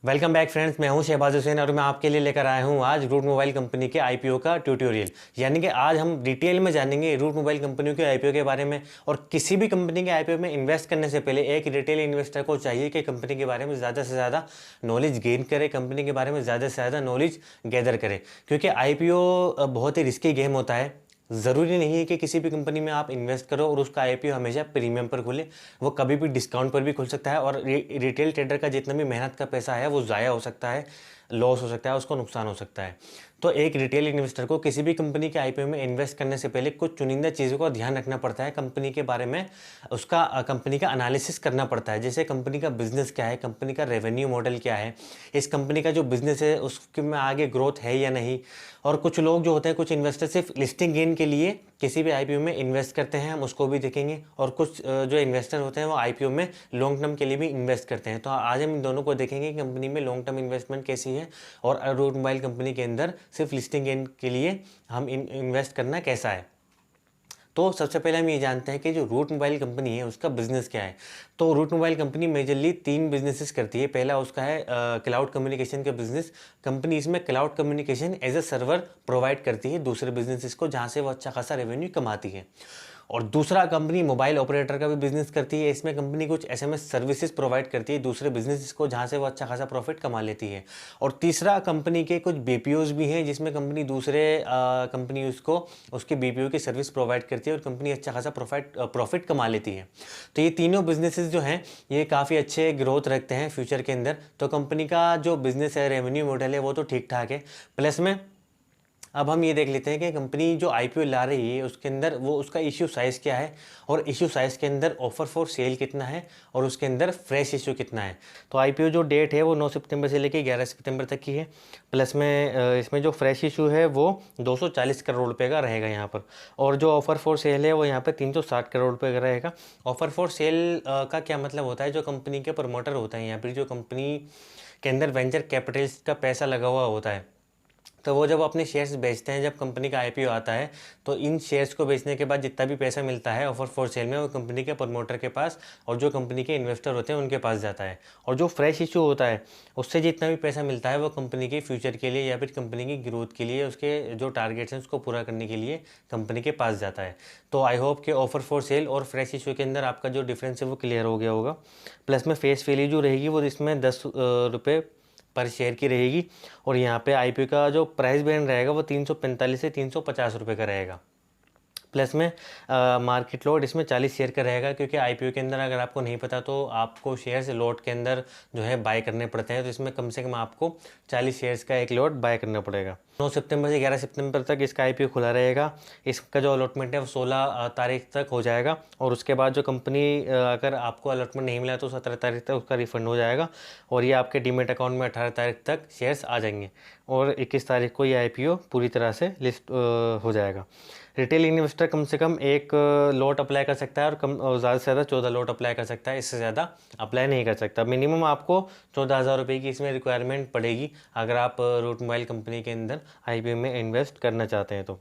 Welcome back friends, मैं हूं शहबाज हुसैन और मैं आपके लिए लेकर आया हूं आज रूट मोबाइल कंपनी के आईपीओ का ट्यूटोरियल। यानी कि आज हम डिटेल में जानेंगे रूट मोबाइल कंपनियों के आईपीओ के बारे में। और किसी भी कंपनी के आईपीओ में इन्वेस्ट करने से पहले एक रिटेल इन्वेस्टर को चाहिए कि कंपनी के बारे में ज़्यादा से ज़्यादा नॉलेज गेन करे, कंपनी के बारे में ज़्यादा से ज़्यादा नॉलेज गैदर करे, क्योंकि आईपीओ बहुत ही रिस्की गेम होता है। ज़रूरी नहीं है कि किसी भी कंपनी में आप इन्वेस्ट करो और उसका आईपीओ हमेशा प्रीमियम पर खुले। वो कभी भी डिस्काउंट पर भी खुल सकता है और रिटेल ट्रेडर का जितना भी मेहनत का पैसा है वो ज़ाया हो सकता है, लॉस हो सकता है, उसको नुकसान हो सकता है। तो एक रिटेल इन्वेस्टर को किसी भी कंपनी के आईपीओ में इन्वेस्ट करने से पहले कुछ चुनिंदा चीज़ों का ध्यान रखना पड़ता है। कंपनी के बारे में उसका कंपनी का एनालिसिस करना पड़ता है, जैसे कंपनी का बिजनेस क्या है, कंपनी का रेवेन्यू मॉडल क्या है, इस कंपनी का जो बिजनेस है उसके में आगे ग्रोथ है या नहीं। और कुछ लोग जो होते हैं, कुछ इन्वेस्टर सिर्फ लिस्टिंग गेन के लिए किसी भी आईपीओ में इन्वेस्ट करते हैं, हम उसको भी देखेंगे। और कुछ जो इन्वेस्टर होते हैं वो आईपीओ में लॉन्ग टर्म के लिए भी इन्वेस्ट करते हैं। तो आज हम इन दोनों को देखेंगे कि कंपनी में लॉन्ग टर्म इन्वेस्टमेंट कैसी है और रूट मोबाइल कंपनी के अंदर सिर्फ लिस्टिंग गेन के लिए हम इन्वेस्ट करना कैसा है। तो सबसे पहले हम ये जानते हैं कि जो रूट मोबाइल कंपनी है उसका बिजनेस क्या है। तो Route Mobile company majorly 3 businesses करती है। पहला उसका है क्लाउड कम्युनिकेशन का बिजनेस। कंपनी इसमें cloud communication as a server provide करती है दूसरे बिजनेसेस को, जहाँ से वो अच्छा खासा रेवेन्यू कमाती है। और दूसरा, कंपनी मोबाइल ऑपरेटर का भी बिजनेस करती है। इसमें कंपनी कुछ एसएमएस सर्विसेज प्रोवाइड करती है दूसरे बिजनेसेस को, जहाँ से वो अच्छा खासा प्रॉफिट कमा लेती है। और तीसरा, कंपनी के कुछ बीपीओज भी हैं जिसमें कंपनी दूसरे कंपनी उसको उसके बीपीओ की सर्विस प्रोवाइड करती है और कंपनी अच्छा खासा प्रॉफिट कमा लेती है। तो ये तीनों बिजनेसेस जो हैं ये काफ़ी अच्छे ग्रोथ रखते हैं फ्यूचर के अंदर। तो कंपनी का जो बिजनेस है, रेवेन्यू मॉडल है, वो तो ठीक ठाक है। प्लस में अब हम ये देख लेते हैं कि कंपनी जो आईपीओ ला रही है उसके अंदर वो उसका इश्यू साइज़ क्या है और इश्यू साइज़ के अंदर ऑफर फॉर सेल कितना है और उसके अंदर फ्रेश इश्यू कितना है। तो आईपीओ जो डेट है वो 9 सितंबर से लेकर 11 सितंबर तक की है। प्लस में इसमें जो फ्रेश इशू है वो 240 करोड़ रुपये का रहेगा यहाँ पर। और जो ऑफ़र फॉर सेल है वो यहाँ पर 360 करोड़ रुपये का रहेगा। ऑफ़र फॉर सेल का क्या मतलब होता है, जो कंपनी के प्रमोटर होते हैं यहाँ पर, जो कंपनी के अंदर वेंचर कैपिटलिस्ट का पैसा लगा हुआ होता है, तो वो जब अपने शेयर्स बेचते हैं, जब कंपनी का आईपीओ आता है, तो इन शेयर्स को बेचने के बाद जितना भी पैसा मिलता है ऑफर फॉर सेल में, वो कंपनी के प्रमोटर के पास और जो कंपनी के इन्वेस्टर होते हैं उनके पास जाता है। और जो फ्रेश इशू होता है उससे जितना भी पैसा मिलता है वो कंपनी के फ्यूचर के लिए या फिर कंपनी की ग्रोथ के लिए, उसके जो टारगेट्स हैं उसको पूरा करने के लिए कंपनी के पास जाता है। तो आई होप कि ऑफर फॉर सेल और फ्रेश इशू के अंदर आपका जो डिफरेंस है वो क्लियर हो गया होगा। प्लस में फेस वैल्यू जो रहेगी वो इसमें 10 रुपये पर शेयर की रहेगी। और यहाँ पे आईपीओ का जो प्राइस बैंड रहेगा वो 345 से 350 रुपये का रहेगा। प्लस में मार्केट लॉट इसमें 40 शेयर का रहेगा, क्योंकि आईपीओ के अंदर अगर आपको नहीं पता तो आपको शेयर्स लॉट के अंदर जो है बाय करने पड़ते हैं। तो इसमें कम से कम आपको 40 शेयर्स का एक लॉट बाय करना पड़ेगा। 9 सितंबर से 11 सितंबर तक इसका आईपीओ खुला रहेगा। इसका जो अलॉटमेंट है वो 16 तारीख तक हो जाएगा। और उसके बाद जो कंपनी अगर आपको अलॉटमेंट नहीं मिला तो 17 तारीख तक उसका रिफंड हो जाएगा और ये आपके डीमेट अकाउंट में 18 तारीख तक शेयर्स आ जाएंगे और 21 तारीख को ये आईपीओ पूरी तरह से लिस्ट हो जाएगा। रिटेल इन्वेस्टर कम से कम एक लॉट अप्लाई कर सकता है और ज़्यादा से ज़्यादा 14 लॉट अप्लाई कर सकता है, इससे ज़्यादा अप्लाई नहीं कर सकता। मिनिमम आपको 14,000 रुपये की इसमें रिक्वायरमेंट पड़ेगी अगर आप रूट मोबाइल कंपनी के अंदर आईपीओ में इन्वेस्ट करना चाहते हैं। तो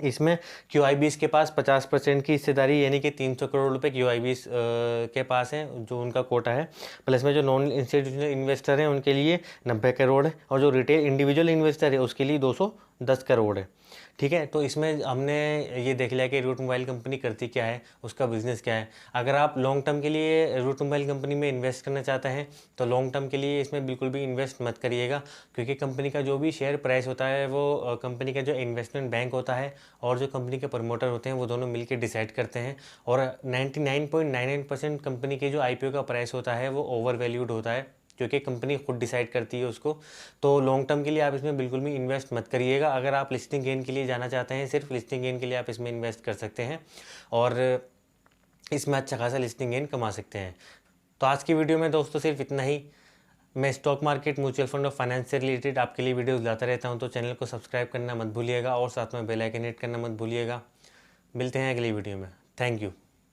इसमें QIBs के पास 50% की हिस्सेदारी यानी कि 300 करोड़ रुपए QIBs के पास है, जो उनका कोटा है। प्लस में जो नॉन इंस्टीट्यूशनल इन्वेस्टर हैं उनके लिए 90 करोड़ है और जो रिटेल इंडिविजुअल इन्वेस्टर है उसके लिए 210 करोड़ है। ठीक है, तो इसमें हमने ये देख लिया कि रूट मोबाइल कंपनी करती क्या है, उसका बिजनेस क्या है। अगर आप लॉन्ग टर्म के लिए रूट मोबाइल कंपनी में इन्वेस्ट करना चाहते हैं तो लॉन्ग टर्म के लिए इसमें बिल्कुल भी इन्वेस्ट मत करिएगा, क्योंकि कंपनी का जो भी शेयर प्राइस होता है वो कंपनी का जो इन्वेस्टमेंट बैंक होता है और जो कंपनी के प्रमोटर होते हैं वो दोनों मिलकर डिसाइड करते हैं। और 99.99% कंपनी के जो आईपीओ का प्राइस होता है वो ओवर वैल्यूड होता है, क्योंकि कंपनी खुद डिसाइड करती है उसको। तो लॉन्ग टर्म के लिए आप इसमें बिल्कुल भी इन्वेस्ट मत करिएगा। अगर आप लिस्टिंग गेन के लिए जाना चाहते हैं, सिर्फ लिस्टिंग गेन के लिए आप इसमें इन्वेस्ट कर सकते हैं और इसमें अच्छा खासा लिस्टिंग गेन कमा सकते हैं। तो आज की वीडियो में दोस्तों सिर्फ इतना ही। मैं स्टॉक मार्केट, म्यूचुअल फंड और फाइनेंस से रिलेटेड आपके लिए वीडियोस लाता रहता हूं, तो चैनल को सब्सक्राइब करना मत भूलिएगा और साथ में बेल आइकन हिट करना मत भूलिएगा। मिलते हैं अगली वीडियो में। Thank you.